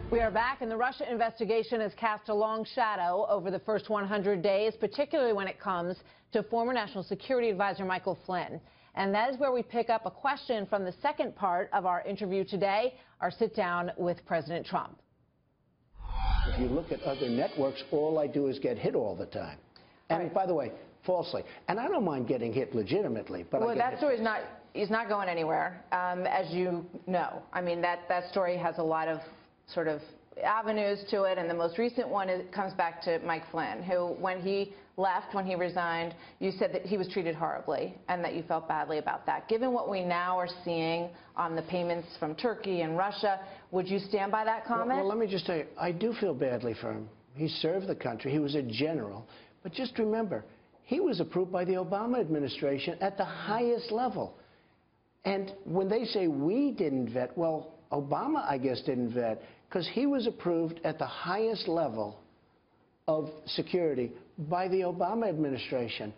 We are back, and the Russia investigation has cast a long shadow over the first 100 days, particularly when it comes to former National Security Advisor Michael Flynn. And that is where we pick up a question from the second part of our interview today, our sit-down with President Trump. If you look at other networks, all I do is get hit all the time. And right. By the way, falsely. And I don't mind getting hit legitimately, but well, that story is not going anywhere, as you know. I mean, that story has a lot of sort of avenues to it, and the most recent one comes back to Mike Flynn, who, when he left, when he resigned, you said that he was treated horribly and that you felt badly about that. Given what we now are seeing on the payments from Turkey and Russia, would you stand by that comment? Well, let me just tell you, I do feel badly for him. He served the country. He was a general. But just remember, he was approved by the Obama administration at the highest level. And when they say we didn't vet, well, Obama, I guess, didn't vet, because he was approved at the highest level of security by the Obama administration.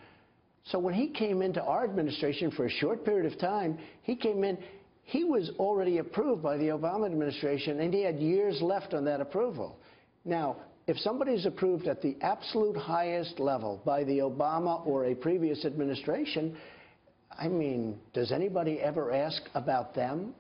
So when he came into our administration for a short period of time, he came in, he was already approved by the Obama administration, and he had years left on that approval. Now, if somebody's approved at the absolute highest level by the Obama or a previous administration, I mean, does anybody ever ask about them?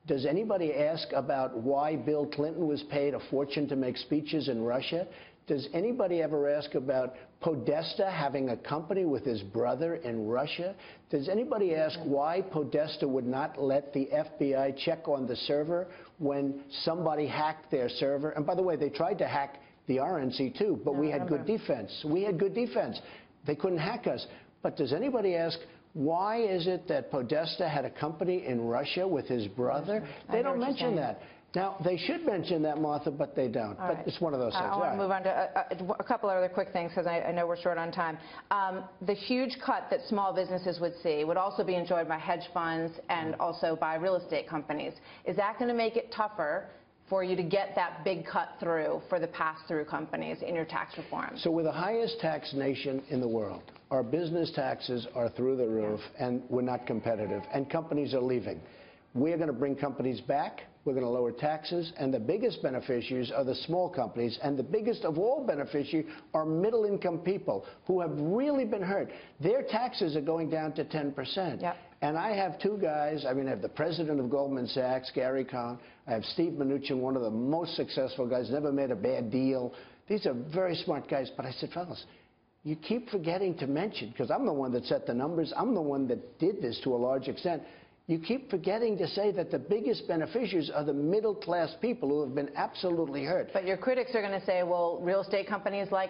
Does anybody ask about why Bill Clinton was paid a fortune to make speeches in Russia? Does anybody ever ask about Podesta having a company with his brother in Russia? Does anybody ask why Podesta would not let the FBI check on the server when somebody hacked their server? And by the way, they tried to hack the RNC too, but we had good defense. We had good defense. They couldn't hack us. But does anybody ask, why is it that Podesta had a company in Russia with his brother? They don't mention that. Now, they should mention that, Martha, but they don't. All but right. It's one of those things. I want to move on to a couple other quick things, because I know we're short on time. The huge cut that small businesses would see would also be enjoyed by hedge funds and also by real estate companies. Is that going to make it tougher for you to get that big cut through for the pass-through companies in your tax reform? So we're the highest tax nation in the world. Our business taxes are through the roof, and we're not competitive, and companies are leaving. We're going to bring companies back. We're going to lower taxes, and the biggest beneficiaries are the small companies, and the biggest of all beneficiaries are middle-income people who have really been hurt. Their taxes are going down to 10%. Yep. And I have two guys. I mean, I have the president of Goldman Sachs, Gary Cohn. I have Steve Mnuchin, one of the most successful guys, never made a bad deal. These are very smart guys. But I said, fellas, you keep forgetting to mention, because I'm the one that set the numbers. I'm the one that did this to a large extent. You keep forgetting to say that the biggest beneficiaries are the middle-class people who have been absolutely hurt. But your critics are going to say, well, real estate companies like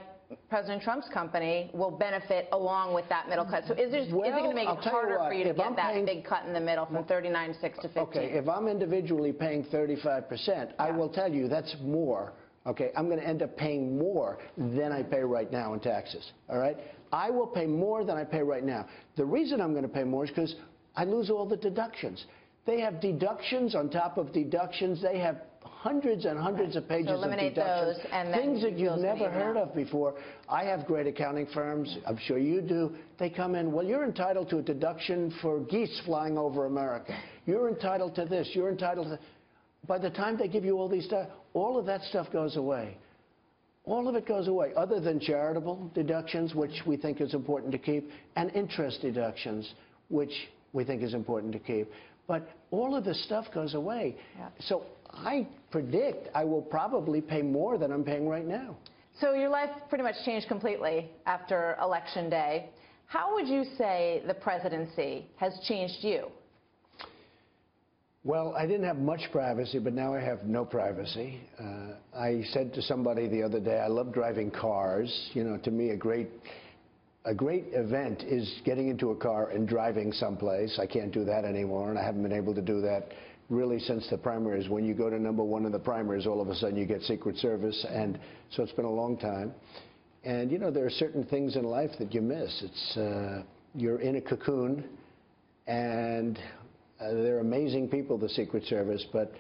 President Trump's company will benefit along with that middle cut. So is it going to make it harder for you to get that big cut in the middle from 39.6 to 15? Okay, if I'm individually paying 35%, I will tell you that's more. Okay, I'm going to end up paying more than I pay right now in taxes. All right? I will pay more than I pay right now. The reason I'm going to pay more is because I lose all the deductions. They have deductions on top of deductions. They have hundreds and hundreds of pages of deductions. Those, and things that you've never heard of before. I have great accounting firms. I'm sure you do. They come in, well, you're entitled to a deduction for geese flying over America. You're entitled to this. You're entitled to... By the time they give you all these stuff, all of that stuff goes away. All of it goes away, other than charitable deductions, which we think is important to keep, and interest deductions, which we think is important to keep. But all of this stuff goes away. Yeah. So I predict I will probably pay more than I'm paying right now. So your life pretty much changed completely after Election Day. How would you say the presidency has changed you? Well, I didn't have much privacy, but now I have no privacy. I said to somebody the other day, I love driving cars. You know, to me, a great event is getting into a car and driving someplace. I can't do that anymore, and I haven't been able to do that really since the primaries. When you go to #1 in the primaries, all of a sudden you get Secret Service, and so it's been a long time. And, you know, there are certain things in life that you miss. It's, you're in a cocoon, and they're amazing people, the Secret Service, but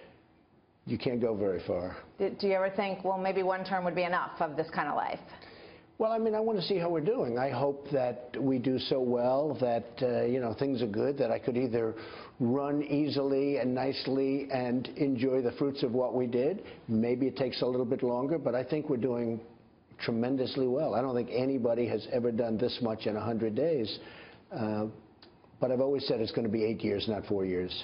you can't go very far. Do you ever think, well, maybe one term would be enough of this kind of life? Well, I mean, I want to see how we're doing. I hope that we do so well that, you know, things are good, that I could either run easily and nicely and enjoy the fruits of what we did. Maybe it takes a little bit longer, but I think we're doing tremendously well. I don't think anybody has ever done this much in 100 days. But I've always said it's going to be 8 years, not 4 years.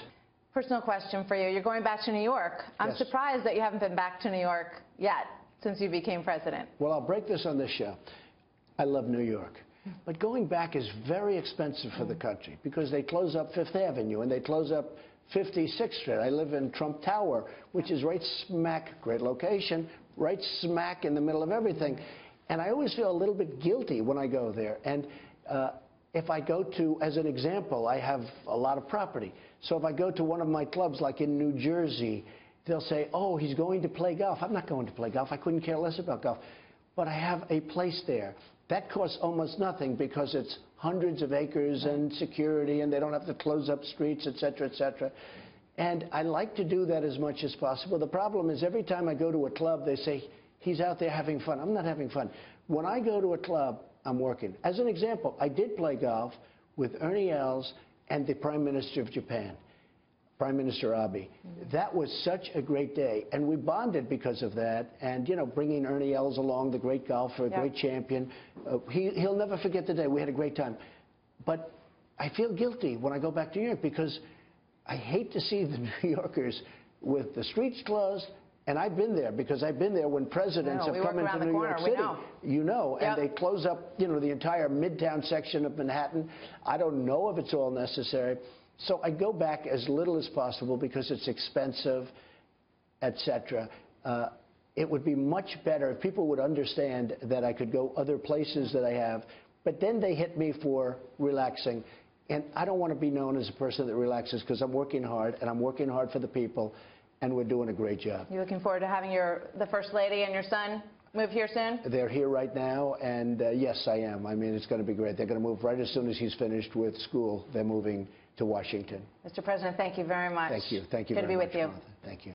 Personal question for you. You're going back to New York. I'm Yes. surprised that you haven't been back to New York yet since you became president. Well, I'll break this on this show. I love New York. But going back is very expensive for the country because they close up Fifth Avenue and they close up 56th Street. I live in Trump Tower, which is right smack, great location, right smack in the middle of everything. And I always feel a little bit guilty when I go there. And if I go to, as an example, I have a lot of property. So if I go to one of my clubs, like in New Jersey, they'll say, oh, he's going to play golf. I'm not going to play golf. I couldn't care less about golf. But I have a place there. That costs almost nothing because it's hundreds of acres and security, and they don't have to close up streets, et cetera, et cetera. And I like to do that as much as possible. The problem is every time I go to a club, they say, he's out there having fun. I'm not having fun. When I go to a club, I'm working. As an example, I did play golf with Ernie Els and the Prime Minister of Japan, Prime Minister Abe. That was such a great day, and we bonded because of that. And, you know, bringing Ernie Els along, the great golfer, a great champion, he'll never forget the day. We had a great time. But I feel guilty when I go back to New York because I hate to see the New Yorkers with the streets closed. And I've been there because I've been there when presidents have come into New York City. You know, and they close up, you know, the entire Midtown section of Manhattan. I don't know if it's all necessary. So I go back as little as possible because it's expensive, et cetera. It would be much better if people would understand that I could go other places that I have. But then they hit me for relaxing. And I don't want to be known as a person that relaxes because I'm working hard, and I'm working hard for the people. And we're doing a great job. You looking forward to having the First Lady and your son move here soon? They're here right now, and yes, I am. I mean, it's going to be great. They're going to move right as soon as he's finished with school. They're moving to Washington. Mr. President, thank you very much. Thank you. Thank you very much. Good to be with you. Martha. Thank you.